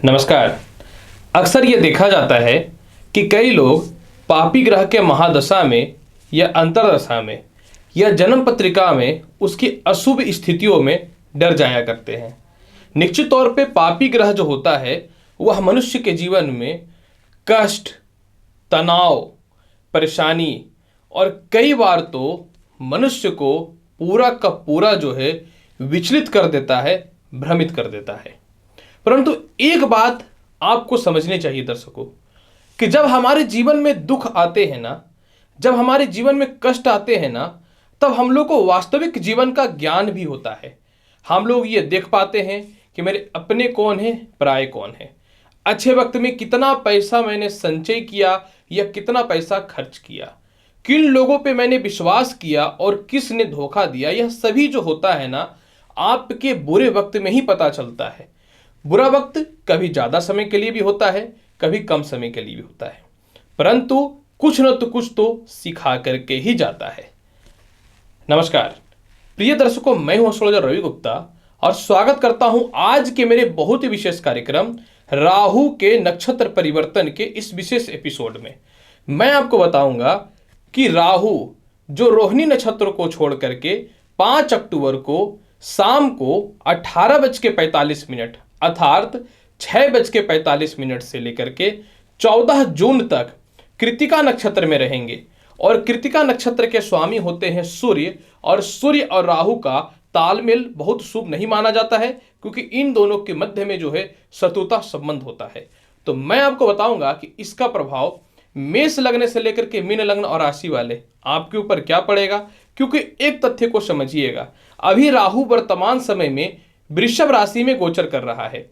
नमस्कार। अक्सर ये देखा जाता है कि कई लोग पापी ग्रह के महादशा में या अंतरदशा में या जन्म पत्रिका में उसकी अशुभ स्थितियों में डर जाया करते हैं। निश्चित तौर पे पापी ग्रह जो होता है वह मनुष्य के जीवन में कष्ट, तनाव, परेशानी और कई बार तो मनुष्य को पूरा का पूरा जो है विचलित कर देता है, भ्रमित कर देता है। परंतु एक बात आपको समझनी चाहिए दर्शकों, कि जब हमारे जीवन में दुख आते हैं ना, जब हमारे जीवन में कष्ट आते हैं ना, तब हम लोग को वास्तविक जीवन का ज्ञान भी होता है। हम लोग ये देख पाते हैं कि मेरे अपने कौन हैं, पराये कौन हैं, अच्छे वक्त में कितना पैसा मैंने संचय किया या कितना पैसा खर्च किया, किन लोगों पे मैंने विश्वास किया और किसने धोखा दिया। यह सभी जो होता है ना, आपके बुरे वक्त में ही पता चलता है। बुरा वक्त कभी ज्यादा समय के लिए भी होता है, कभी कम समय के लिए भी होता है, परंतु कुछ न तो कुछ तो सिखा करके ही जाता है। नमस्कार प्रिय दर्शकों, मैं हूं एस्ट्रोलॉजर रवि गुप्ता और स्वागत करता हूं आज के मेरे बहुत ही विशेष कार्यक्रम राहु के नक्षत्र परिवर्तन के इस विशेष एपिसोड में। मैं आपको बताऊंगा कि राहु जो रोहिणी नक्षत्र को छोड़ करके 5 अक्टूबर को शाम को 18:45 अर्थात 6:45 से लेकर के 14 जून तक कृत्तिका नक्षत्र में रहेंगे। और कृत्तिका नक्षत्र के स्वामी होते हैं सूर्य, और सूर्य और राहु का तालमेल बहुत शुभ नहीं माना जाता है, क्योंकि इन दोनों के मध्य में जो है शत्रुता संबंध होता है। तो मैं आपको बताऊंगा कि इसका प्रभाव मेष लग्न से लेकर के मीन लग्न और राशि वाले आपके ऊपर क्या पड़ेगा। क्योंकि एक तथ्य को समझिएगा, अभी राहु वर्तमान समय में वृषभ राशि में गोचर कर रहा है।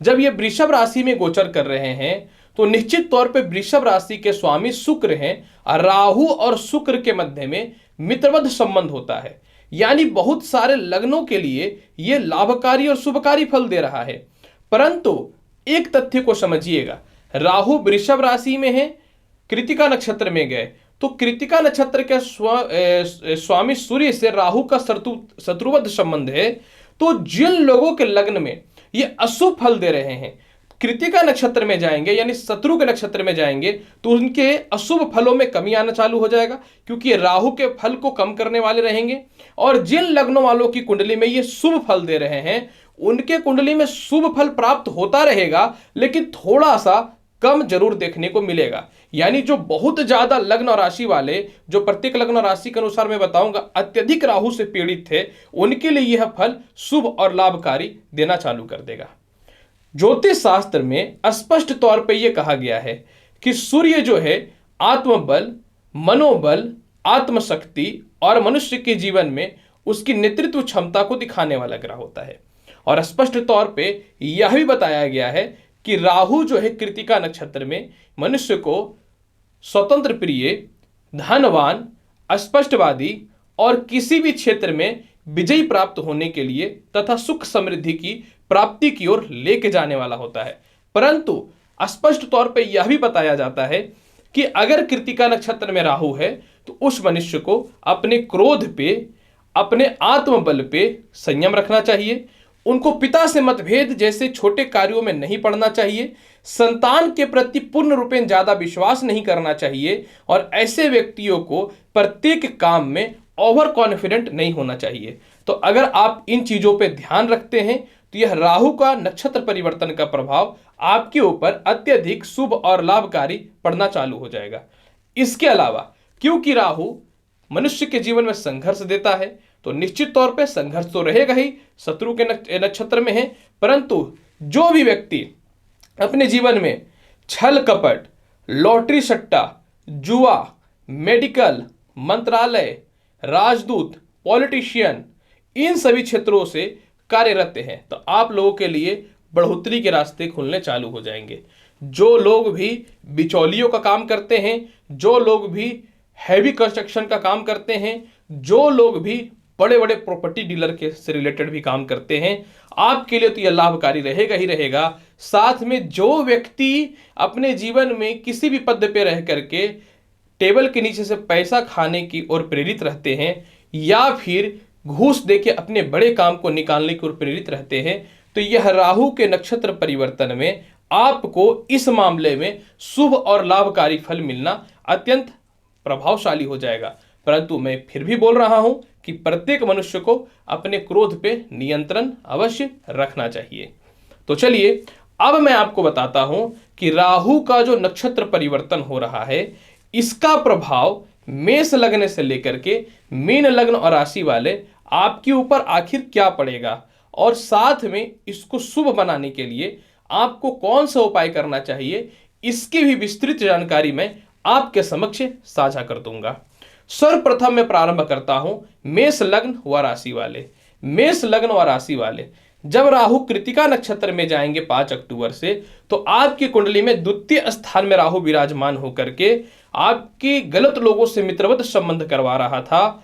जब ये वृषभ राशि में गोचर कर रहे हैं तो निश्चित तौर पे वृषभ राशि के स्वामी शुक्र हैं, और राहु और शुक्र के मध्य में मित्रवत संबंध होता है। यानी बहुत सारे लग्नों के लिए ये लाभकारी और शुभकारी फल दे रहा है। परंतु एक तथ्य को समझिएगा, राहु वृषभ राशि में है, कृत्तिका नक्षत्र में गए तो कृत्तिका नक्षत्र के स्वामी सूर्य से राहु का शत्रुवत संबंध है। तो जिन लोगों के लग्न में ये अशुभ फल दे रहे हैं, कृत्तिका नक्षत्र में जाएंगे यानी शत्रु के नक्षत्र में जाएंगे तो उनके अशुभ फलों में कमी आना चालू हो जाएगा, क्योंकि ये राहु के फल को कम करने वाले रहेंगे। और जिन लग्नों वालों की कुंडली में ये शुभ फल दे रहे हैं, उनके कुंडली में शुभ फल प्राप्त होता रहेगा, लेकिन थोड़ा सा कम जरूर देखने को मिलेगा। यानी जो बहुत ज्यादा लग्न और राशि वाले, जो प्रत्येक लग्न और राशि के अनुसार मैं बताऊंगा अत्यधिक राहु से पीड़ित थे, उनके लिए यह फल शुभ और लाभकारी देना चालू कर देगा। ज्योतिष शास्त्र में स्पष्ट तौर पे यह कहा गया है कि सूर्य जो है आत्मबल, मनोबल, आत्मशक्ति और मनुष्य के जीवन में उसकी नेतृत्व क्षमता को दिखाने वाला ग्रह होता है। और स्पष्ट तौर पे यह भी बताया गया है कि राहु जो है कृत्तिका नक्षत्र में मनुष्य को स्वतंत्र प्रिय, धनवान, स्पष्टवादी और किसी भी क्षेत्र में विजयी प्राप्त होने के लिए तथा सुख समृद्धि की प्राप्ति की ओर लेके जाने वाला होता है। परंतु स्पष्ट तौर पे यह भी बताया जाता है कि अगर कृत्तिका नक्षत्र में राहु है तो उस मनुष्य को अपने क्रोध पे, अपने आत्मबल पे संयम रखना चाहिए। उनको पिता से मतभेद जैसे छोटे कार्यों में नहीं पड़ना चाहिए। संतान के प्रति पूर्ण रूपेण ज्यादा विश्वास नहीं करना चाहिए, और ऐसे व्यक्तियों को प्रत्येक काम में ओवर कॉन्फिडेंट नहीं होना चाहिए। तो अगर आप इन चीजों पे ध्यान रखते हैं तो यह राहु का नक्षत्र परिवर्तन का प्रभाव आपके ऊपर अत्यधिक शुभ और लाभकारी पड़ना चालू हो जाएगा। इसके अलावा क्योंकि राहु मनुष्य के जीवन में संघर्ष देता है, तो निश्चित तौर पे संघर्ष तो रहेगा ही, शत्रु के नक्षत्र में है। परंतु जो भी व्यक्ति अपने जीवन में छल कपट, लॉटरी सट्टा, जुआ, मेडिकल, मंत्रालय, राजदूत, पॉलिटिशियन, इन सभी क्षेत्रों से कार्यरत हैं, तो आप लोगों के लिए बढ़ोतरी के रास्ते खुलने चालू हो जाएंगे। जो लोग भी बिचौलियों का काम करते हैं, जो लोग भी हैवी कंस्ट्रक्शन का काम करते हैं, जो लोग भी बड़े बड़े प्रॉपर्टी डीलर के से रिलेटेड भी काम करते हैं, आपके लिए तो यह लाभकारी रहेगा ही रहेगा। साथ में जो व्यक्ति अपने जीवन में किसी भी पद पे रह करके टेबल के नीचे से पैसा खाने की ओर प्रेरित रहते हैं, या फिर घूस देके अपने बड़े काम को निकालने की ओर प्रेरित रहते हैं, तो यह राहु के नक्षत्र परिवर्तन में आपको इस मामले में शुभ और लाभकारी फल मिलना अत्यंत प्रभावशाली हो जाएगा। परंतु मैं फिर भी बोल रहा हूं कि प्रत्येक मनुष्य को अपने क्रोध पे नियंत्रण अवश्य रखना चाहिए। तो चलिए अब मैं आपको बताता हूं कि राहु का जो नक्षत्र परिवर्तन हो रहा है, इसका प्रभाव मेष लग्न से लेकर के मीन लग्न और राशि वाले आपके ऊपर आखिर क्या पड़ेगा, और साथ में इसको शुभ बनाने के लिए आपको कौन सा उपाय करना चाहिए, इसकी भी विस्तृत जानकारी मैं आपके समक्ष साझा कर दूंगा। सर्वप्रथम मैं प्रारंभ करता हूं मेष लग्न व राशि वाले। मेष लग्न व राशि वाले, जब राहु कृतिका नक्षत्र में जाएंगे 5 अक्टूबर से, तो आपकी कुंडली में द्वितीय स्थान में राहु विराजमान होकर के आपके गलत लोगों से मित्रवत संबंध करवा रहा था,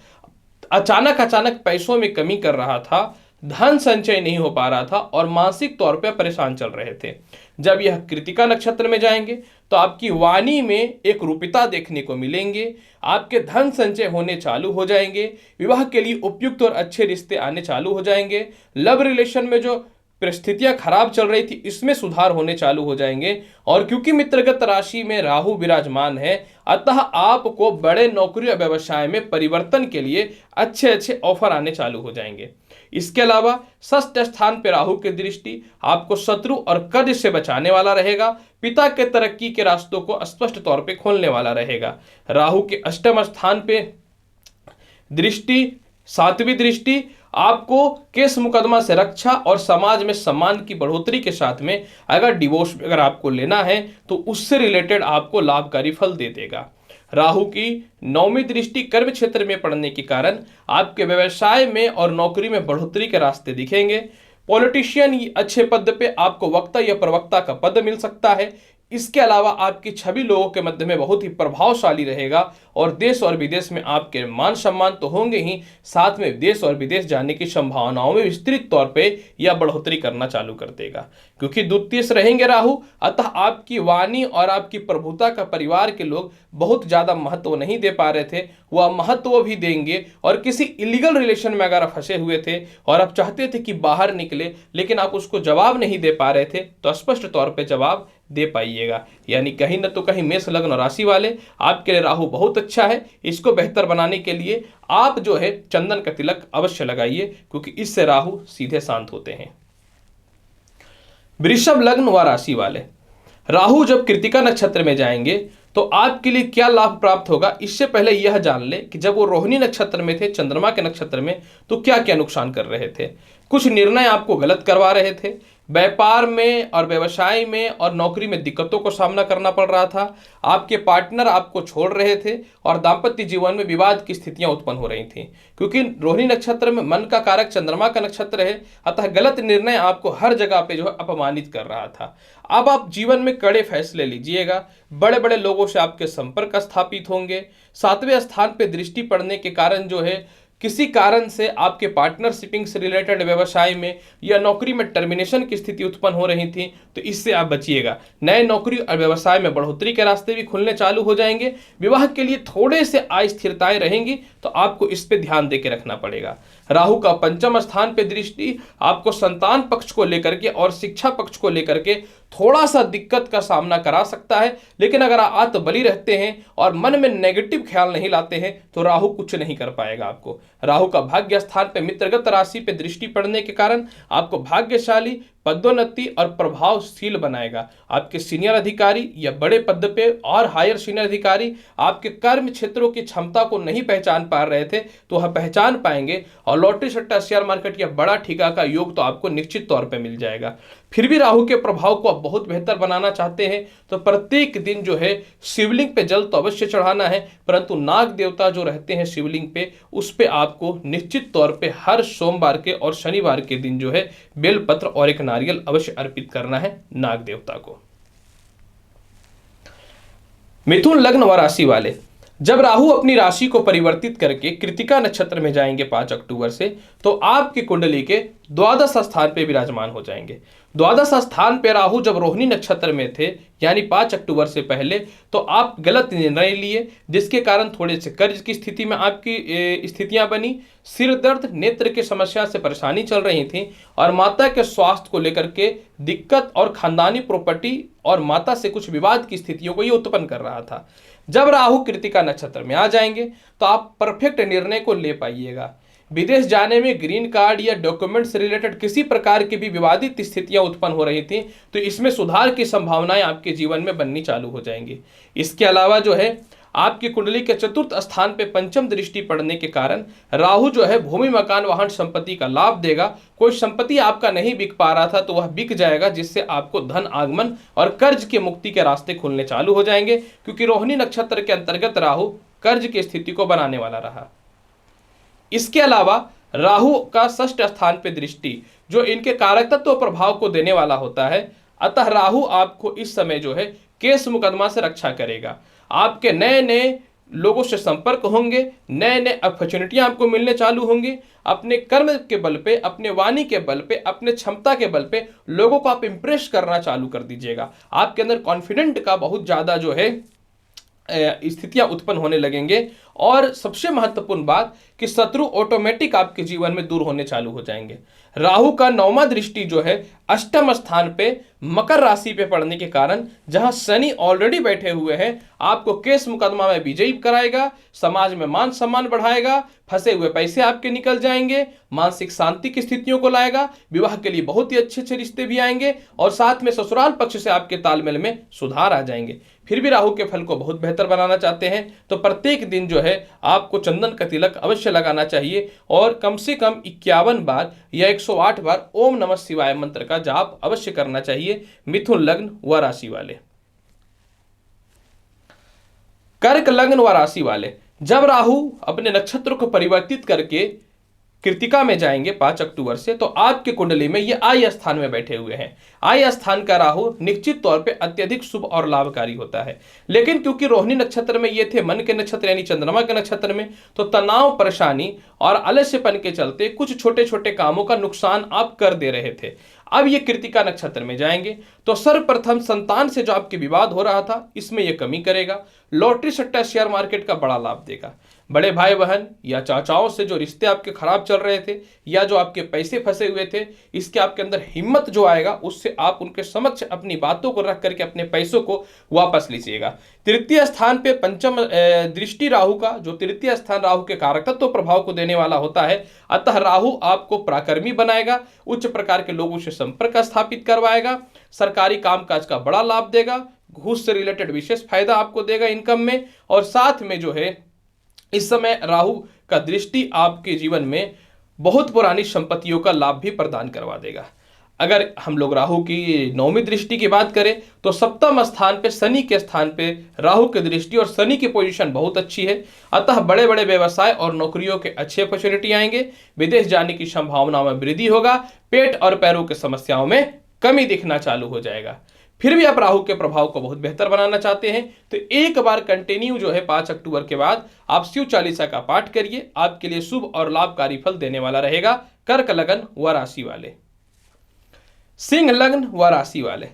अचानक अचानक पैसों में कमी कर रहा था, धन संचय नहीं हो पा रहा था और मानसिक तौर पर परेशान चल रहे थे। जब यह कृतिका नक्षत्र में जाएंगे तो आपकी वाणी में एक रूपिता देखने को मिलेंगे, आपके धन संचय होने चालू हो जाएंगे, विवाह के लिए उपयुक्त और अच्छे रिश्ते आने चालू हो जाएंगे, लव रिलेशन में जो परिस्थितियां खराब चल रही थी इसमें सुधार होने चालू हो जाएंगे। और क्योंकि मित्रगत राशि में राहु विराजमान है, अतः आपको बड़े नौकरी और व्यवसाय में परिवर्तन के लिए अच्छे अच्छे ऑफर आने चालू हो जाएंगे। इसके अलावा षष्ठ स्थान पर राहु की दृष्टि आपको शत्रु और कर्ज से बचाने वाला रहेगा, पिता के तरक्की के रास्तों को स्पष्ट तौर पे खोलने वाला रहेगा। राहु के अष्टम स्थान पे दृष्टि, सातवीं दृष्टि आपको केस मुकदमा से रक्षा और समाज में सम्मान की बढ़ोतरी के साथ में अगर डिवोर्स अगर आपको लेना है तो उससे रिलेटेड आपको लाभकारी फल दे देगा। राहु की नौवीं दृष्टि कर्म क्षेत्र में पड़ने के कारण आपके व्यवसाय में और नौकरी में बढ़ोतरी के रास्ते दिखेंगे। पॉलिटिशियन अच्छे पद पे आपको वक्ता या प्रवक्ता का पद मिल सकता है। इसके अलावा आपकी छवि लोगों के मध्य में बहुत ही प्रभावशाली रहेगा और देश और विदेश में आपके मान सम्मान तो होंगे ही, साथ में देश और विदेश जाने की संभावनाओं में विस्तृत तौर पे यह बढ़ोतरी करना चालू कर देगा। क्योंकि द्वितीय से रहेंगे राहु, अतः आपकी वाणी और आपकी प्रभुता का परिवार के लोग बहुत ज्यादा महत्व नहीं दे पा रहे थे, वह महत्व भी देंगे। और किसी इलीगल रिलेशन में अगर आप फंसे हुए थे और आप चाहते थे कि बाहर निकले लेकिन आप उसको जवाब नहीं दे पा रहे थे, तो स्पष्ट तौर पर जवाब दे पाइएगा। यानी कहीं न तो कहीं मेष लग्न राशि वाले आपके लिए राहु बहुत अच्छा है। इसको बेहतर बनाने के लिए आप जो है चंदन का तिलक अवश्य लगाइए, क्योंकि इससे राहु सीधे शांत होते हैं। वृषभ लग्न व राशि वाले, राहु जब कृतिका नक्षत्र में जाएंगे तो आपके लिए क्या लाभ प्राप्त होगा, इससे पहले यह जान ले कि जब वो रोहिणी नक्षत्र में थे, चंद्रमा के नक्षत्र में, तो क्या क्या नुकसान कर रहे थे। कुछ निर्णय आपको गलत करवा रहे थे, व्यापार में और व्यवसाय में और नौकरी में दिक्कतों को सामना करना पड़ रहा था, आपके पार्टनर आपको छोड़ रहे थे और दाम्पत्य जीवन में विवाद की स्थितियां उत्पन्न हो रही थी। क्योंकि रोहिणी नक्षत्र में मन का कारक चंद्रमा का नक्षत्र है, अतः गलत निर्णय आपको हर जगह पे जो है अपमानित कर रहा था। अब आप जीवन में कड़े फैसले लीजिएगा, बड़े बड़े लोगों से आपके संपर्क स्थापित होंगे। सातवें स्थान पे दृष्टि पड़ने के कारण जो है किसी कारण से आपके पार्टनरशिपिंग से रिलेटेड व्यवसाय में या नौकरी में टर्मिनेशन की स्थिति उत्पन्न हो रही थी, तो इससे आप बचिएगा। नए नौकरी और व्यवसाय में बढ़ोतरी के रास्ते भी खुलने चालू हो जाएंगे। विवाह के लिए थोड़े से अस्थिरताएं रहेंगी, तो आपको इस पे ध्यान देके रखना पड़ेगा। राहु का पंचम स्थान पे दृष्टि आपको संतान पक्ष को लेकर के और शिक्षा पक्ष को लेकर के थोड़ा सा दिक्कत का सामना करा सकता है, लेकिन अगर आप आत्मबली रहते हैं और मन में नेगेटिव ख्याल नहीं लाते हैं तो राहु कुछ नहीं कर पाएगा आपको। राहु का भाग्य स्थान पे मित्रगत राशि पे दृष्टि पड़ने के कारण आपको भाग्यशाली, पदोन्नति और प्रभावशील बनाएगा। आपके सीनियर अधिकारी या बड़े पद पे और हायर सीनियर अधिकारी आपके कर्म क्षेत्रों की क्षमता को नहीं पहचान पा रहे थे, तो वह पहचान पाएंगे और लॉटरी सट्टा शेयर मार्केट या बड़ा ठिका का योग तो आपको निश्चित तौर पे मिल जाएगा। फिर भी राहु के प्रभाव को आप बहुत बेहतर बनाना चाहते हैं तो प्रत्येक दिन जो है शिवलिंग पे जल तो अवश्य चढ़ाना है, परंतु नाग देवता जो रहते हैं शिवलिंग पे, उस पे आपको निश्चित तौर पे हर सोमवार के और शनिवार के दिन जो है बेलपत्र और एक नारियल अवश्य अर्पित करना है नाग देवता को। मिथुन लग्न व राशि वाले, जब राहु अपनी राशि को परिवर्तित करके कृतिका नक्षत्र में जाएंगे 5 अक्टूबर से, तो आपकी कुंडली के द्वादश स्थान पे विराजमान हो जाएंगे। द्वादश स्थान पे राहु जब रोहिणी नक्षत्र में थे, यानी 5 अक्टूबर से पहले, तो आप गलत निर्णय लिए, जिसके कारण थोड़े से कर्ज की स्थिति में आपकी स्थितियां बनी। सिर दर्द, नेत्र की समस्या से परेशानी चल रही थी, और माता के स्वास्थ्य को लेकर के दिक्कत और खानदानी प्रॉपर्टी और माता से कुछ विवाद की स्थितियों को ये उत्पन्न कर रहा था। जब राहु कृत्तिका नक्षत्र में आ जाएंगे तो आप परफेक्ट निर्णय को ले पाइएगा। विदेश जाने में ग्रीन कार्ड या डॉक्यूमेंट से रिलेटेड किसी प्रकार की भी विवादित स्थितियां उत्पन्न हो रही थी, तो इसमें सुधार की संभावनाएं आपके जीवन में बननी चालू हो जाएंगी। इसके अलावा जो है आपकी कुंडली के चतुर्थ स्थान पे पंचम दृष्टि पड़ने के कारण राहु जो है भूमि, मकान, वाहन, संपत्ति का लाभ देगा। कोई संपत्ति आपका नहीं बिक पा रहा था तो वह बिक जाएगा, जिससे आपको धन आगमन और कर्ज की मुक्ति के रास्ते खुलने चालू हो जाएंगे, क्योंकि रोहिणी नक्षत्र के अंतर्गत राहु कर्ज की स्थिति को बनाने वाला रहा। इसके अलावा राहु का षष्ठ स्थान पे दृष्टि जो इनके कारक तत्व प्रभाव को देने वाला होता है, अतः राहु आपको इस समय जो है केस मुकदमा से रक्षा करेगा। आपके नए नए लोगों से संपर्क होंगे, नए नए अपॉर्चुनिटियां आपको मिलने चालू होंगी। अपने कर्म के बल पे, अपने वाणी के बल पे, अपने क्षमता के बल पे लोगों को आप इंप्रेस करना चालू कर दीजिएगा। आपके अंदर कॉन्फिडेंट का बहुत ज्यादा जो है स्थितियां उत्पन्न होने लगेंगे। और सबसे महत्वपूर्ण बात कि शत्रु ऑटोमेटिक आपके जीवन में दूर होने चालू हो जाएंगे। राहु का 9वां दृष्टि जो है अष्टम स्थान पे मकर राशि पे पड़ने के कारण, जहां शनि ऑलरेडी बैठे हुए हैं, आपको केस मुकदमा में विजयी कराएगा, समाज में मान सम्मान बढ़ाएगा, फंसे हुए पैसे आपके निकल जाएंगे, मानसिक शांति की स्थितियों को लाएगा, विवाह के लिए बहुत ही अच्छे अच्छे रिश्ते भी आएंगे, और साथ में ससुराल पक्ष से आपके तालमेल में सुधार आ जाएंगे। फिर भी राहु के फल को बहुत बेहतर बनाना चाहते हैं तो प्रत्येक दिन जो है आपको चंदन का तिलक अवश्य लगाना चाहिए, और कम से कम 51 बार या 108 बार ओम नमः शिवाय मंत्र का जाप अवश्य करना चाहिए। मिथुन लग्न व राशि वाले, कर्क लग्न व राशि वाले, जब राहु अपने नक्षत्र को परिवर्तित करके कृतिका में जाएंगे 5 अक्टूबर से, तो आपके कुंडली में ये आय स्थान में बैठे हुए हैं। आय स्थान का राहु निश्चित तौर पे अत्यधिक शुभ और लाभकारी होता है, लेकिन क्योंकि रोहिणी नक्षत्र में ये थे, मन के नक्षत्र यानी चंद्रमा के नक्षत्र में, तो तनाव, परेशानी और आलस्यपन के चलते कुछ छोटे छोटे कामों का नुकसान आप कर दे रहे थे। अब ये कृतिका नक्षत्र में जाएंगे तो सर्वप्रथम संतान से जो आपके विवाद हो रहा था, इसमें यह कमी करेगा। लॉटरी, सट्टा, शेयर मार्केट का बड़ा लाभ देगा। बड़े भाई बहन या चाचाओं से जो रिश्ते आपके खराब चल रहे थे, या जो आपके पैसे फंसे हुए थे, इसके आपके अंदर हिम्मत जो आएगा, उससे आप उनके समक्ष अपनी बातों को रख करके अपने पैसों को वापस लीजिएगा। तृतीय स्थान पे पंचम दृष्टि राहु का, जो तृतीय स्थान राहु के कारकत्व प्रभाव को देने वाला होता है, अतः राहु आपको पराक्रमी बनाएगा, उच्च प्रकार के लोगों से संपर्क स्थापित करवाएगा, सरकारी कामकाज का बड़ा लाभ देगा, घूस से रिलेटेड विशेष फायदा आपको देगा इनकम में, और साथ में जो है इस समय राहु का दृष्टि आपके जीवन में बहुत पुरानी संपत्तियों का लाभ भी प्रदान करवा देगा। अगर हम लोग राहु की 9वीं दृष्टि की बात करें तो सप्तम स्थान पे शनि के स्थान पे राहु की दृष्टि, और शनि की पोजीशन बहुत अच्छी है, अतः बड़े बड़े व्यवसाय और नौकरियों के अच्छे अपॉर्चुनिटी आएंगे। विदेश जाने की संभावनाओं में वृद्धि होगा। पेट और पैरों की समस्याओं में कमी दिखना चालू हो जाएगा। फिर भी आप राहु के प्रभाव को बहुत बेहतर बनाना चाहते हैं तो एक बार कंटिन्यू जो है 5 अक्टूबर के बाद आप शिव चालीसा का पाठ करिए, आपके लिए शुभ और लाभकारी फल देने वाला रहेगा। कर्क लग्न व राशि वाले, सिंह लग्न व राशि वाले,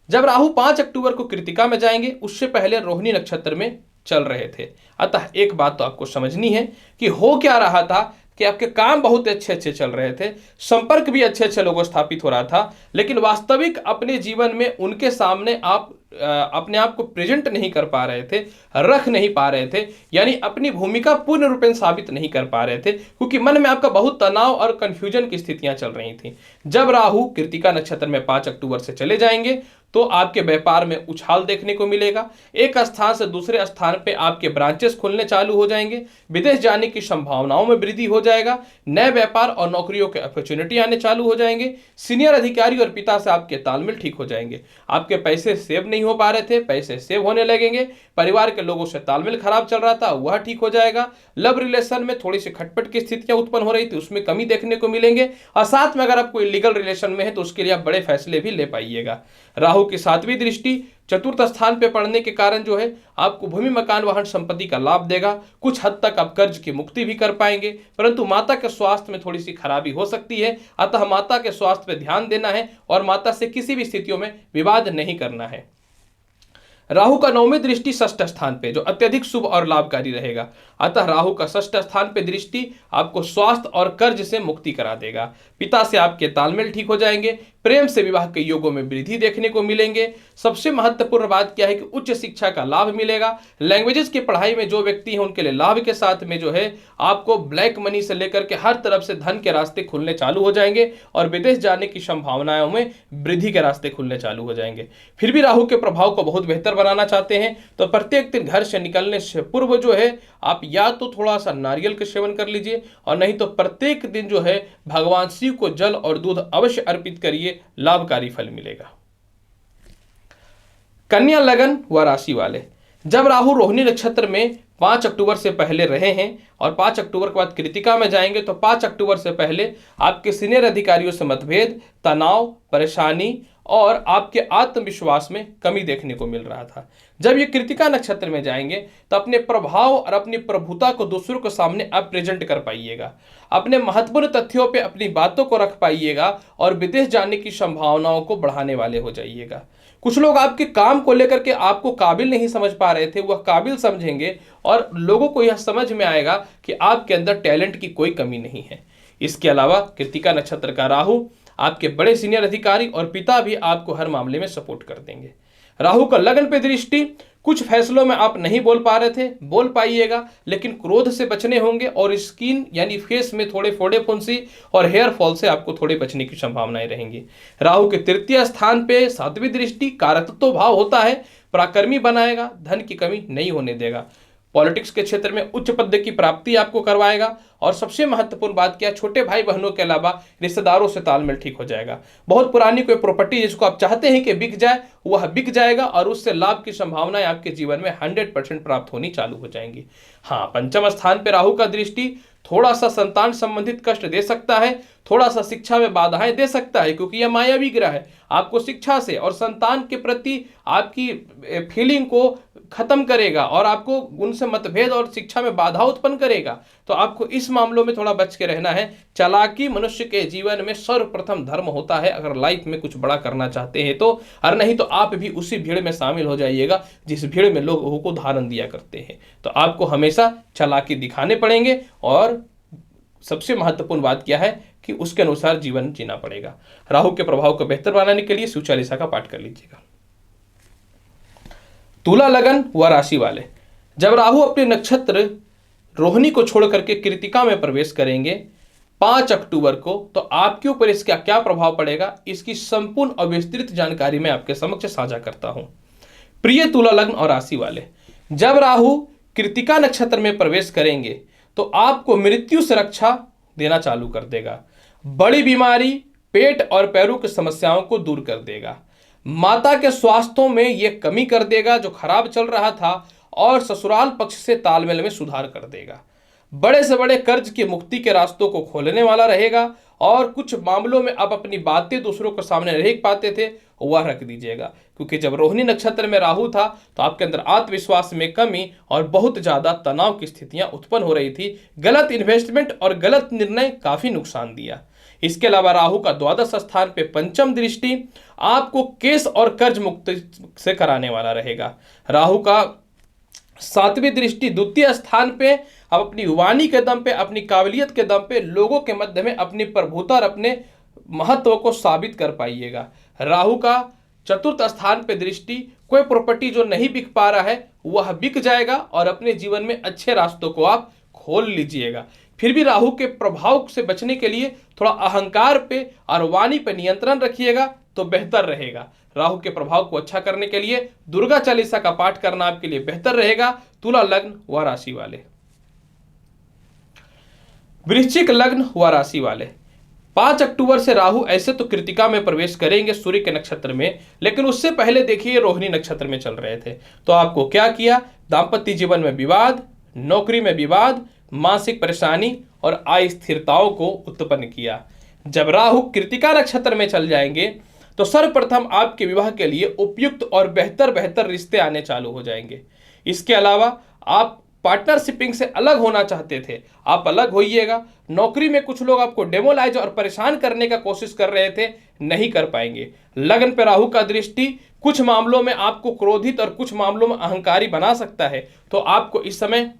जब राहु 5 अक्टूबर को कृतिका में जाएंगे, उससे पहले रोहिणी नक्षत्र में चल रहे थे। अतः एक बात तो आपको समझनी है कि हो क्या रहा था कि आपके काम बहुत अच्छे अच्छे चल रहे थे, संपर्क भी अच्छे अच्छे लोगों स्थापित हो रहा था, लेकिन वास्तविक अपने जीवन में उनके सामने आप अपने आप को प्रेजेंट नहीं कर पा रहे थे, रख नहीं पा रहे थे, यानी अपनी भूमिका पूर्ण रूपेण साबित नहीं कर पा रहे थे, क्योंकि मन में आपका बहुत तनाव और कंफ्यूजन की स्थितियां चल रही थी। जब राहु कृतिका नक्षत्र में 5 अक्टूबर से चले जाएंगे तो आपके व्यापार में उछाल देखने को मिलेगा। एक स्थान से दूसरे स्थान पे आपके ब्रांचेस खुलने चालू हो जाएंगे। विदेश जाने की संभावनाओं में वृद्धि हो जाएगा। नए व्यापार और नौकरियों के अपॉर्चुनिटी आने चालू हो जाएंगे। सीनियर अधिकारी और पिता से आपके तालमेल ठीक हो जाएंगे। आपके पैसे सेव नहीं हो पा रहे थे, पैसे सेव होने लगेंगे। परिवार के लोगों से तालमेल खराब चल रहा था, वह ठीक हो जाएगा। लव रिलेशन में थोड़ी सी खटपट की स्थितियां उत्पन्न हो रही थी, उसमें कमी देखने को मिलेंगे। और साथ में अगर आप कोई लीगल रिलेशन में है तो उसके लिए आप बड़े फैसले भी ले पाइएगा। राहु की 7वीं दृष्टि चतुर्थ स्थान पे पड़ने के कारण जो है आपको भूमि मकान वाहन संपत्ति का लाभ देगा। कुछ हद तक आप कर्ज की मुक्ति भी कर पाएंगे, परंतु माता के स्वास्थ्य में थोड़ी सी खराबी हो सकती है। अतः माता के स्वास्थ्य पे ध्यान देना है और माता से किसी भी स्थितियों में विवाद नहीं करना है। राहु का 9वीं दृष्टि षष्ठ स्थान पे जो अत्यधिक शुभ और लाभकारी रहेगा। अतः राहु का षष्ठ स्थान पे दृष्टि आपको स्वास्थ्य और कर्ज से मुक्ति करा देगा। पिता से आपके तालमेल ठीक हो जाएंगे। प्रेम से विवाह के योगों में वृद्धि देखने को मिलेंगे। सबसे महत्वपूर्ण बात क्या है कि उच्च शिक्षा का लाभ मिलेगा। लैंग्वेजेस की पढ़ाई में जो व्यक्ति हैं उनके लिए लाभ के साथ में जो है आपको ब्लैक मनी से लेकर के हर तरफ से धन के रास्ते खुलने चालू हो जाएंगे और विदेश जाने की संभावनाओं में वृद्धि के रास्ते खुलने चालू हो जाएंगे। फिर भी राहु के प्रभाव को बहुत बेहतर बनाना चाहते हैं तो प्रत्येक दिन घर से निकलने से पूर्व जो है आप या तो थोड़ा सा नारियल का सेवन कर लीजिए और नहीं तो प्रत्येक दिन जो है भगवान शिव को जल और दूध अवश्य अर्पित करिए, लाभकारी फल मिलेगा। कन्या लगन व राशि वाले, जब राहु रोहिणी नक्षत्र में 5 अक्टूबर से पहले रहे हैं और 5 अक्टूबर के बाद कृतिका में जाएंगे तो 5 अक्टूबर से पहले आपके सीनियर अधिकारियों से मतभेद, तनाव, परेशानी और आपके आत्मविश्वास में कमी देखने को मिल रहा था। जब ये कृतिका नक्षत्र में जाएंगे तो अपने प्रभाव और अपनी प्रभुता को दूसरों के सामने आप प्रेजेंट कर पाइएगा। अपने महत्वपूर्ण तथ्यों पे अपनी बातों को रख पाइएगा और विदेश जाने की संभावनाओं को बढ़ाने वाले हो जाइएगा। कुछ लोग आपके काम को लेकर के आपको काबिल नहीं समझ पा रहे थे, वह काबिल समझेंगे और लोगों को यह समझ में आएगा कि आपके अंदर टैलेंट की कोई कमी नहीं है। इसके अलावा कृतिका नक्षत्र का राहु आपके बड़े सीनियर अधिकारी और पिता भी आपको हर मामले में सपोर्ट कर देंगे। राहु का लगन पे दृष्टि, कुछ फैसलों में आप नहीं बोल पा रहे थे, बोल पाइएगा, लेकिन क्रोध से बचने होंगे और स्किन यानी फेस में थोड़े फोड़े फुंसी और हेयर फॉल से आपको थोड़े बचने की संभावनाएं रहेंगी। राहु के तृतीय स्थान पे 7वीं दृष्टि कारकत्व भाव होता है, पराक्रमी बनाएगा, धन की कमी नहीं होने देगा। पॉलिटिक्स के क्षेत्र में उच्च पद की प्राप्ति आपको करवाएगा और सबसे महत्वपूर्ण बात क्या, छोटे भाई बहनों के अलावा रिश्तेदारों से तालमेल ठीक हो जाएगा। बहुत पुरानी कोई प्रॉपर्टी जिसको आप चाहते हैं कि बिक जाए वह बिक जाएगा और उससे लाभ की संभावनाएं आपके जीवन में 100% प्राप्त होनी चालू हो जाएंगी। हाँ, पंचम स्थान पे राहु का दृष्टि थोड़ा सा संतान संबंधित कष्ट दे सकता है, थोड़ा सा शिक्षा में बाधाएं दे सकता है, क्योंकि यह मायावी ग्रह है। आपको शिक्षा से और संतान के प्रति आपकी फीलिंग को खत्म करेगा और आपको उनसे मतभेद और शिक्षा में बाधा उत्पन्न करेगा। तो आपको इस मामलों में थोड़ा बच के रहना है। चालाकी मनुष्य के जीवन में सर्वप्रथम धर्म होता है अगर लाइफ में कुछ बड़ा करना चाहते हैं तो, और नहीं तो आप भी उसी भीड़ में शामिल हो जाइएगा जिस भीड़ में लोगों को धारण दिया करते हैं। तो आपको हमेशा चालाकी दिखाने पड़ेंगे और सबसे महत्वपूर्ण बात क्या है कि उसके अनुसार जीवन जीना पड़ेगा। राहु के प्रभाव को बेहतर बनाने के लिए शिव चालीसा का पाठ कर लीजिएगा। तुला लगन व राशि वाले, जब राहु अपने नक्षत्र रोहिणी को छोड़ करके कृतिका में प्रवेश करेंगे 5 अक्टूबर को, तो आपके ऊपर इसका क्या प्रभाव पड़ेगा इसकी संपूर्ण और विस्तृत जानकारी मैं आपके समक्ष साझा करता हूं। प्रिय तुला लग्न और राशि वाले, जब राहु कृतिका नक्षत्र में प्रवेश करेंगे तो आपको मृत्यु से रक्षा देना चालू कर देगा। बड़ी बीमारी, पेट और पैरों की समस्याओं को दूर कर देगा। माता के स्वास्थ्य में यह कमी कर देगा जो खराब चल रहा था और ससुराल पक्ष से तालमेल में सुधार कर देगा। बड़े से बड़े कर्ज की मुक्ति के रास्तों को खोलने वाला रहेगा और कुछ मामलों में आप अपनी बातें दूसरों के सामने नहीं रख पाते थे वह रख दीजिएगा, क्योंकि जब रोहिणी नक्षत्र में राहु था तो आपके अंदर आत्मविश्वास में कमी और बहुत ज्यादा तनाव की स्थितियां उत्पन्न हो रही थी। गलत इन्वेस्टमेंट और गलत निर्णय काफी नुकसान दिया। इसके अलावा राहु का द्वादश स्थान पे पंचम दृष्टि आपको केस और कर्ज मुक्त से कराने वाला रहेगा। राहु का 7वीं दृष्टि द्वितीय स्थान पे आप अपनी वाणी के दम पे, अपनी काबिलियत के दम पे लोगों के मध्य में अपनी प्रभुता और अपने महत्व को साबित कर पाइएगा। राहु का चतुर्थ स्थान पे दृष्टि, कोई प्रॉपर्टी जो नहीं बिक पा रहा है वह बिक जाएगा और अपने जीवन में अच्छे रास्तों को आप खोल लीजिएगा। फिर भी राहु के प्रभाव से बचने के लिए थोड़ा अहंकार पे और वाणी पे नियंत्रण रखिएगा तो बेहतर रहेगा। राहु के प्रभाव को अच्छा करने के लिए दुर्गा चालीसा का पाठ करना आपके लिए बेहतर रहेगा। तुला लग्न व राशि वाले, वृश्चिक लग्न व राशि वाले, 5 अक्टूबर से राहु ऐसे तो कृतिका में प्रवेश करेंगे सूर्य के नक्षत्र में, लेकिन उससे पहले देखिए रोहिणी नक्षत्र में चल रहे थे तो आपको क्या किया, दांपत्य जीवन में विवाद, नौकरी में विवाद, मानसिक परेशानी और अस्थिरताओं को उत्पन्न किया। जब राहु कृतिका नक्षत्र में चल जाएंगे तो सर्वप्रथम आपके विवाह के लिए उपयुक्त और बेहतर बेहतर रिश्ते आने चालू हो जाएंगे। इसके अलावा आप पार्टनरशिपिंग से अलग होना चाहते थे, आप अलग होइएगा। नौकरी में कुछ लोग आपको डेमोलाइज और परेशान करने का कोशिश कर रहे थे, नहीं कर पाएंगे। लग्न पे राहु का दृष्टि कुछ मामलों में आपको क्रोधित और कुछ मामलों में अहंकारी बना सकता है, तो आपको इस समय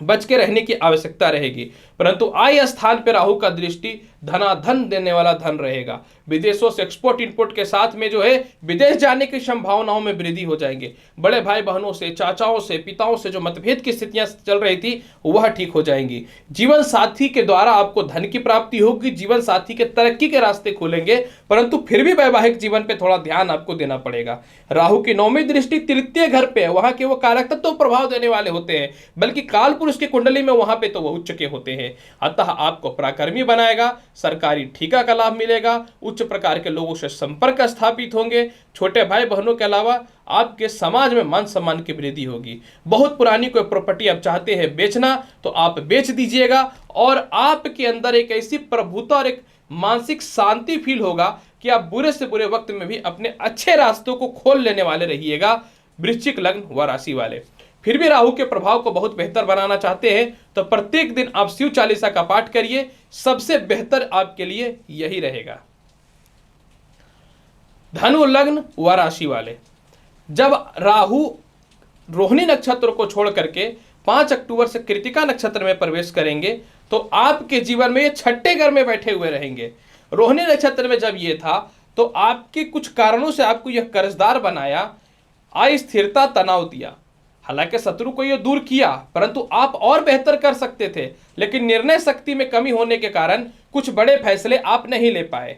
बच के रहने की आवश्यकता रहेगी। परंतु आय स्थान पर राहु का दृष्टि धनाधन देने वाला धन रहेगा। विदेशों से एक्सपोर्ट इंपोर्ट के साथ में जो है विदेश जाने की संभावनाओं में वृद्धि हो जाएंगे। बड़े भाई बहनों से, चाचाओं से, पिताओं से जो मतभेद की स्थितियां चल रही थी वह ठीक हो जाएंगी। जीवन साथी के द्वारा आपको धन की प्राप्ति होगी, जीवन साथी के तरक्की के रास्ते खुलेंगे, परंतु फिर भी वैवाहिक जीवन पे थोड़ा ध्यान आपको देना पड़ेगा। राहु की नौवीं दृष्टि तृतीय घर पे है, वहां के वो कारक तत्व प्रभाव देने वाले होते हैं, बल्कि काल पुरुष की कुंडली में वहां पे तो वो उच्च के होते हैं। अतः आपको पराक्रमी बनाएगा, सरकारी ठीका का लाभ मिलेगा, उच्च प्रकार के लोगों से संपर्क स्थापित होंगे। छोटे भाई बहनों के अलावा आपके समाज में मान सम्मान की वृद्धि होगी। बहुत पुरानी कोई प्रॉपर्टी आप चाहते हैं बेचना तो आप बेच दीजिएगा, और आपके अंदर एक ऐसी प्रभुता और एक मानसिक शांति फील होगा कि आप बुरे से बुरे वक्त में भी अपने अच्छे रास्तों को खोल लेने वाले रहिएगा। वृश्चिक लग्न व राशि वाले फिर भी राहु के प्रभाव को बहुत बेहतर बनाना चाहते हैं तो प्रत्येक दिन आप शिव चालीसा का पाठ करिए, सबसे बेहतर आपके लिए यही रहेगा। धनु लग्न व राशि वाले, जब राहु रोहिणी नक्षत्र को छोड़ करके 5 अक्टूबर से कृतिका नक्षत्र में प्रवेश करेंगे तो आपके जीवन में ये छठे घर में बैठे हुए रहेंगे। रोहिणी नक्षत्र में जब ये था तो आपके कुछ कारणों से आपको यह कर्जदार बनाया, अस्थिरता, तनाव दिया। हालांकि शत्रु को यह दूर किया, परंतु आप और बेहतर कर सकते थे, लेकिन निर्णय शक्ति में कमी होने के कारण कुछ बड़े फैसले आप नहीं ले पाए।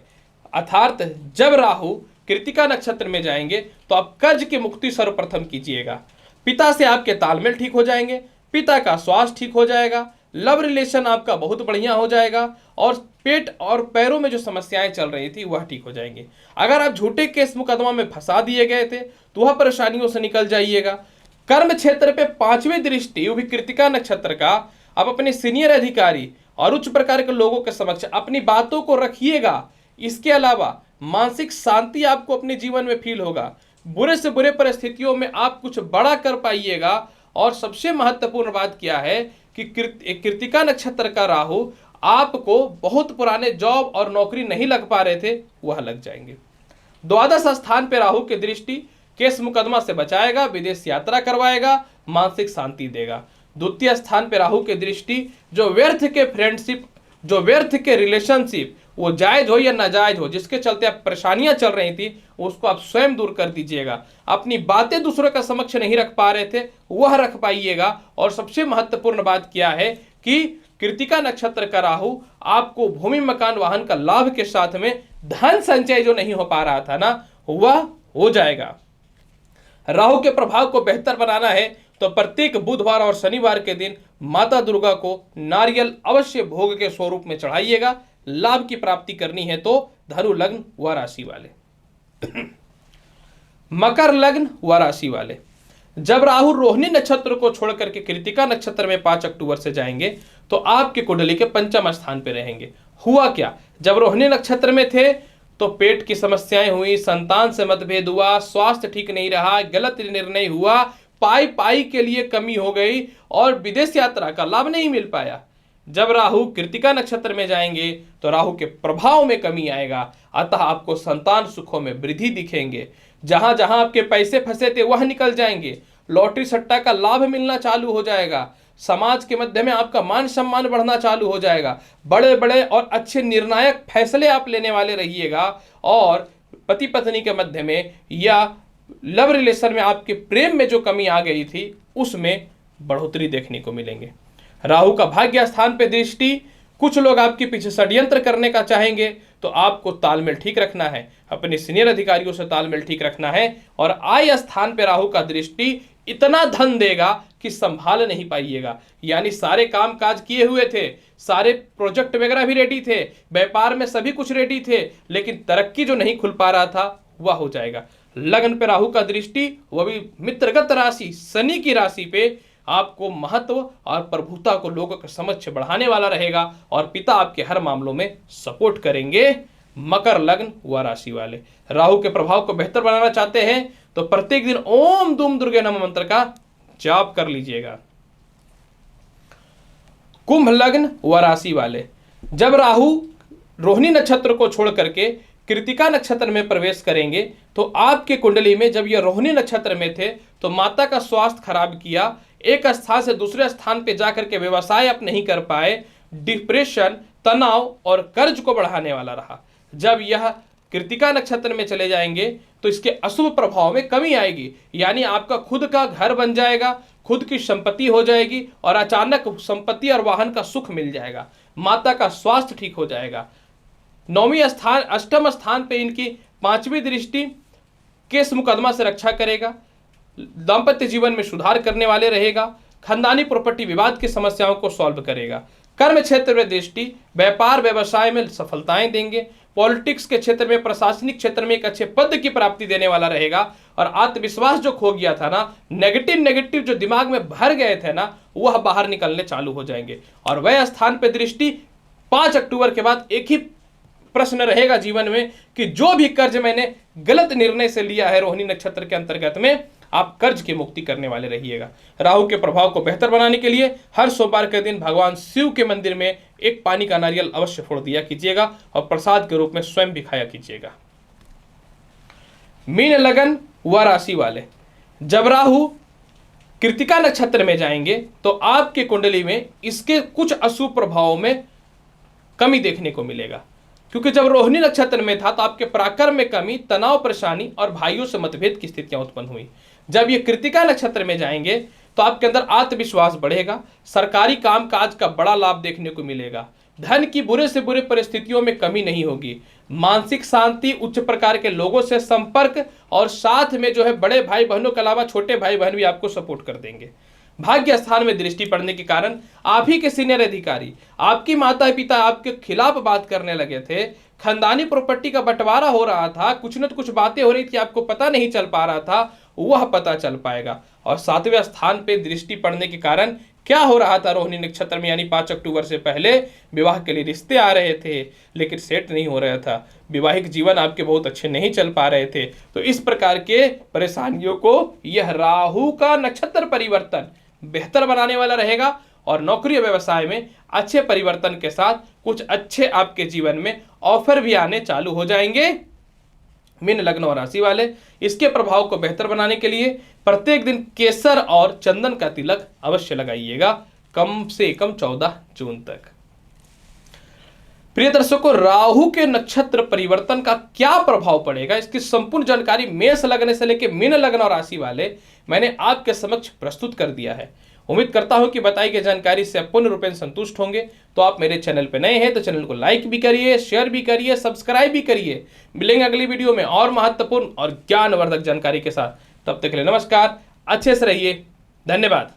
अर्थात जब राहु कृतिका नक्षत्र में जाएंगे तो आप कर्ज की मुक्ति सर्वप्रथम कीजिएगा। पिता से आपके तालमेल ठीक हो जाएंगे, पिता का स्वास्थ्य ठीक हो जाएगा, लव रिलेशन आपका बहुत बढ़िया हो जाएगा, और पेट और पैरों में जो समस्याएं चल रही थी वह ठीक हो जाएंगी। अगर आप झूठे केस मुकदमा में फंसा दिए गए थे तो वह परेशानियों से निकल जाइएगा। कर्म क्षेत्र पे 5वीं दृष्टि, वो भी कृतिका नक्षत्र का, आप अपने सीनियर अधिकारी और उच्च प्रकार के लोगों के समक्ष अपनी बातों को रखिएगा। इसके अलावा मानसिक शांति आपको अपने जीवन में फील होगा। बुरे से बुरे परिस्थितियों में आप कुछ बड़ा कर पाइएगा। और सबसे महत्वपूर्ण बात क्या है कि कृतिका नक्षत्र का राहु आपको बहुत पुराने जॉब और नौकरी नहीं लग पा रहे थे वह लग जाएंगे। द्वादश स्थान पे राहु की दृष्टि केस मुकदमा से बचाएगा, विदेश यात्रा करवाएगा, मानसिक शांति देगा। द्वितीय स्थान पे राहु की दृष्टि जो व्यर्थ के फ्रेंडशिप, जो व्यर्थ के रिलेशनशिप, वो जायज हो या नाजायज हो, जिसके चलते आप परेशानियां चल रही थी, उसको आप स्वयं दूर कर दीजिएगा। अपनी बातें दूसरों का समक्ष नहीं रख पा रहे थे वह रख पाइएगा। और सबसे महत्वपूर्ण बात क्या है कि कृतिका नक्षत्र का राहु आपको भूमि मकान वाहन का लाभ के साथ में धन संचय जो नहीं हो पा रहा था ना वह हो जाएगा। राहु के प्रभाव को बेहतर बनाना है तो प्रत्येक बुधवार और शनिवार के दिन माता दुर्गा को नारियल अवश्य भोग के स्वरूप में चढ़ाइएगा। लाभ की प्राप्ति करनी है तो धनु लग्न व राशि वाले। मकर लग्न व राशि वाले, जब राहु रोहिणी नक्षत्र को छोड़कर के कृतिका नक्षत्र में 5 अक्टूबर से जाएंगे तो आपके कुंडली के 5वें स्थान पे रहेंगे। हुआ क्या, जब रोहिणी नक्षत्र में थे तो पेट की समस्याएं हुई, संतान से मतभेद हुआ, स्वास्थ्य ठीक नहीं रहा, गलत निर्णय हुआ, पाई के लिए कमी हो गई और विदेश यात्रा का लाभ नहीं मिल पाया। जब राहु कृतिका नक्षत्र में जाएंगे तो राहु के प्रभाव में कमी आएगा, अतः आपको संतान सुखों में वृद्धि दिखेंगे। जहां जहां आपके पैसे फंसे थे वह निकल जाएंगे, लॉटरी सट्टा का लाभ मिलना चालू हो जाएगा, समाज के मध्य में आपका मान सम्मान बढ़ना चालू हो जाएगा, बड़े बड़े और अच्छे निर्णायक फैसले आप लेने वाले रहिएगा। और पति पत्नी के मध्य में या लव रिलेशन में आपके प्रेम में जो कमी आ गई थी उसमें बढ़ोतरी देखने को मिलेंगे। राहु का भाग्य स्थान पे दृष्टि, कुछ लोग आपके पीछे षड्यंत्र करने का चाहेंगे तो आपको तालमेल ठीक रखना है, अपने सीनियर अधिकारियों से तालमेल ठीक रखना है। और आय स्थान पे राहु का दृष्टि इतना धन देगा कि संभाल नहीं पाइएगा, यानी सारे काम काज किए हुए थे, सारे प्रोजेक्ट वगैरह भी रेडी थे, व्यापार में सभी कुछ रेडी थे, लेकिन तरक्की जो नहीं खुल पा रहा था वह हो जाएगा। लग्न पे राहु का दृष्टि, वह भी मित्रगत राशि शनि की राशि पे, आपको महत्व और प्रभुता को लोगों के समक्ष बढ़ाने वाला रहेगा और पिता आपके हर मामलों में सपोर्ट करेंगे। मकर लग्न व राशि वाले राहु के प्रभाव को बेहतर बनाना चाहते हैं तो प्रत्येक दिन ओम दुम दुर्गे नमः मंत्र का जाप कर लीजिएगा। कुंभ लग्न व राशि वाले, जब राहु रोहिणी नक्षत्र को छोड़ करके कृतिका नक्षत्र में प्रवेश करेंगे तो आपके कुंडली में जब यह रोहिणी नक्षत्र में थे तो माता का स्वास्थ्य खराब किया, एक स्थान से दूसरे स्थान पे जाकर के व्यवसाय आप नहीं कर पाए, डिप्रेशन, तनाव और कर्ज को बढ़ाने वाला रहा। जब यह कृतिका नक्षत्र में चले जाएंगे तो इसके अशुभ प्रभाव में कमी आएगी, यानी आपका खुद का घर बन जाएगा, खुद की संपत्ति हो जाएगी और अचानक संपत्ति और वाहन का सुख मिल जाएगा, माता का स्वास्थ्य ठीक हो जाएगा। नौवीं स्थान अष्टम स्थान पे इनकी पांचवी दृष्टि केस मुकदमा से रक्षा करेगा, दाम्पत्य जीवन में सुधार करने वाले रहेगा, खानदानी प्रॉपर्टी विवाद की समस्याओं को सॉल्व करेगा। कर्म क्षेत्र में दृष्टि व्यापार व्यवसाय में सफलताएं देंगे, पॉलिटिक्स के क्षेत्र में प्रशासनिक क्षेत्र में एक अच्छे पद की प्राप्ति देने वाला रहेगा और आत्मविश्वास जो खो गया था ना, नेगेटिव जो दिमाग में भर गए थे ना, वह बाहर निकलने चालू हो जाएंगे। और वह स्थान पर दृष्टि 5 अक्टूबर के बाद एक ही प्रश्न रहेगा जीवन में कि जो भी कर्ज मैंने गलत निर्णय से लिया है रोहिणी नक्षत्र के अंतर्गत में, आप कर्ज की मुक्ति करने वाले रहिएगा। राहु के प्रभाव को बेहतर बनाने के लिए हर सोमवार के दिन भगवान शिव के मंदिर में एक पानी का नारियल अवश्य फोड़ दिया कीजिएगा और प्रसाद के रूप में स्वयं भी खाया कीजिएगा। मीन लगन व राशि वाले, जब राहु कृतिका नक्षत्र में जाएंगे तो आपके कुंडली में इसके कुछ अशुभ प्रभावों में कमी देखने को मिलेगा, क्योंकि जब रोहिणी नक्षत्र में था तो आपके पराक्रम में कमी, तनाव, परेशानी और भाइयों से मतभेद की स्थितियां उत्पन्न हुई। जब ये कृतिका नक्षत्र में जाएंगे तो आपके अंदर आत्मविश्वास बढ़ेगा, सरकारी काम काज का बड़ा लाभ देखने को मिलेगा, धन की बुरे से बुरे परिस्थितियों में कमी नहीं होगी, मानसिक शांति, उच्च प्रकार के लोगों से संपर्क और साथ में जो है बड़े भाई बहनों के अलावा छोटे भाई बहन भी आपको सपोर्ट कर देंगे। भाग्य स्थान में दृष्टि पड़ने के कारण आप ही के सीनियर अधिकारी, आपकी माता पिता आपके खिलाफ बात करने लगे थे, खानदानी प्रॉपर्टी का बंटवारा हो रहा था, कुछ न कुछ बातें हो रही थी, आपको पता नहीं चल पा रहा था, वह पता चल पाएगा। और 7वें स्थान पे दृष्टि पड़ने के कारण क्या हो रहा था रोहिणी नक्षत्र में, यानी 5 अक्टूबर से पहले विवाह के लिए रिश्ते आ रहे थे लेकिन सेट नहीं हो रहा था, वैवाहिक जीवन आपके बहुत अच्छे नहीं चल पा रहे थे, तो इस प्रकार के परेशानियों को यह राहु का नक्षत्र परिवर्तन बेहतर बनाने वाला रहेगा और नौकरी व्यवसाय में अच्छे परिवर्तन के साथ कुछ अच्छे आपके जीवन में ऑफर भी आने चालू हो जाएंगे। मीन लग्न और राशि वाले, इसके प्रभाव को बेहतर बनाने के लिए प्रत्येक दिन केसर और चंदन का तिलक अवश्य लगाइएगा, कम से कम 14 जून तक। प्रिय दर्शकों, राहु के नक्षत्र परिवर्तन का क्या प्रभाव पड़ेगा, इसकी संपूर्ण जानकारी मेष लग्न से लेकर मीन लग्न और राशि वाले मैंने आपके समक्ष प्रस्तुत कर दिया है। उम्मीद करता हूं कि बताई गई जानकारी से आप पूर्ण रूपेण संतुष्ट होंगे। तो आप मेरे चैनल पर नए हैं तो चैनल को लाइक भी करिए, शेयर भी करिए, सब्सक्राइब भी करिए। मिलेंगे अगली वीडियो में और महत्वपूर्ण और ज्ञानवर्धक जानकारी के साथ। तब तक के लिए नमस्कार, अच्छे से रहिए, धन्यवाद।